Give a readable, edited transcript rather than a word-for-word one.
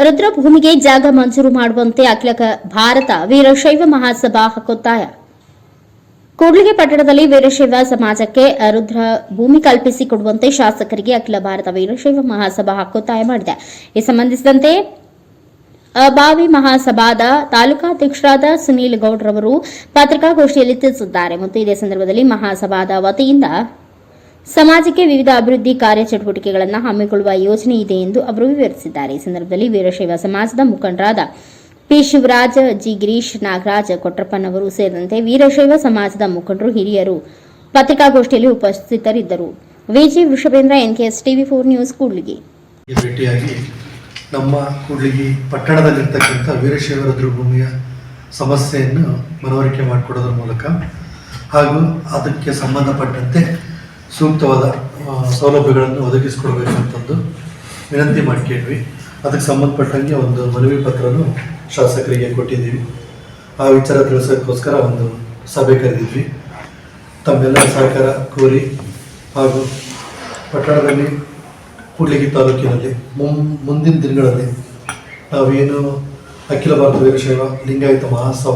ರುದ್ರಭೂಮಿಗೆ ಜಾಗ ಮಂಜೂರು ಮಾಡುವಂತೆ ಅಖಿಲ ಭಾರತ ವೀರಶೈವ ಮಹಾಸಭಾ ಒತ್ತಾಯ. ಕೂಡ್ಲಿಗಿ ಪಟ್ಟಣದಲ್ಲಿ ವೀರಶೈವ ಸಮಾಜಕ್ಕೆ ರುದ್ರ ಭೂಮಿ ಕಲ್ಪಿಸಿಕೊಡುವಂತೆ ಶಾಸಕರಿಗೆ ಅಖಿಲ ಭಾರತ ವೀರಶೈವ ಮಹಾಸಭಾ ಒತ್ತಾಯ ಮಾಡಿದೆ. ಈ ಸಂಬಂಧಿಸಿದಂತೆ ಬಾವಿ ಮಹಾಸಭಾದ ತಾಲೂಕಾಧ್ಯಕ್ಷರಾದ ಸುನೀಲ್ ಗೌಡ್ರವರು ಪತ್ರಿಕಾಗೋಷ್ಠಿಯಲ್ಲಿ ತಿಳಿಸಿದ್ದಾರೆ. ಮತ್ತು ಇದೇ ಸಂದರ್ಭದಲ್ಲಿ ಮಹಾಸಭಾದ ವತಿಯಿಂದ ಸಮಾಜಕ್ಕೆ ವಿವಿಧ ಅಭಿವೃದ್ಧಿ ಕಾರ್ಯಚಟುವಟಿಕೆಗಳನ್ನು ಹಮ್ಮಿಕೊಳ್ಳುವ ಯೋಜನೆ ಇದೆ ಎಂದು ಅವರು ವಿವರಿಸಿದ್ದಾರೆ. ಈ ಸಂದರ್ಭದಲ್ಲಿ ವೀರಶೈವ ಸಮಾಜದ ಮುಖಂಡರಾದ ಪಿ ಶಿವರಾಜ್, ಜಿ ಗಿರೀಶ್, ನಾಗರಾಜ್, ಕೊಟ್ರಪ್ಪನವರು ಸೇರಿದಂತೆ ವೀರಶೈವ ಸಮಾಜದ ಮುಖಂಡರು, ಹಿರಿಯರು ಪತ್ರಿಕಾಗೋಷ್ಠಿಯಲ್ಲಿ ಉಪಸ್ಥಿತರಿದ್ದರು. VG Vrishabhendra, NKS TV4 news, Kudligi. ಭೇಟಿಯಾಗಿ ನಮ್ಮ ಕೂಡ್ಲಿಗಿ ಪಟ್ಟಣದಲ್ಲಿರ್ತಕ್ಕಂಥ ವೀರಶೈವ ರುದ್ರಭೂಮಿಯ ಸಮಸ್ಯೆಯನ್ನು ಮನವರಿಕೆ ಮಾಡಿಕೊಡೋದ್ರ ಮೂಲಕ ಹಾಗೂ ಅದಕ್ಕೆ ಸಂಬಂಧಪಟ್ಟಂತೆ ಸೂಕ್ತವಾದ ಸೌಲಭ್ಯಗಳನ್ನು ಒದಗಿಸಿಕೊಡ್ಬೇಕಂತಂದು ವಿನಂತಿ ಮಾಡ್ಕೊಂಡ್ವಿ. ಅದಕ್ಕೆ ಸಂಬಂಧಪಟ್ಟಂಗೆ ಒಂದು ಮನವಿ ಪತ್ರನೂ ಶಾಸಕರಿಗೆ ಕೊಟ್ಟಿದ್ದೀವಿ. ಆ ವಿಚಾರ ತಿಳಿಸೋದಕ್ಕೋಸ್ಕರ ಒಂದು ಸಭೆ ಕರೆದಿದ್ವಿ. ತಮ್ಮೆಲ್ಲ ಸಹಕಾರ ಕೋರಿ ಹಾಗೂ ಪಟ್ಟಣದಲ್ಲಿ ಕೂಡ್ಲಿಗಿ ತಾಲೂಕಿನಲ್ಲಿ ಮುಂದಿನ ದಿನಗಳಲ್ಲಿ ನಾವೇನು ಅಖಿಲ ಭಾರತ ವೀರಶೈವ ಲಿಂಗಾಯತ ಮಹಾಸಭಾ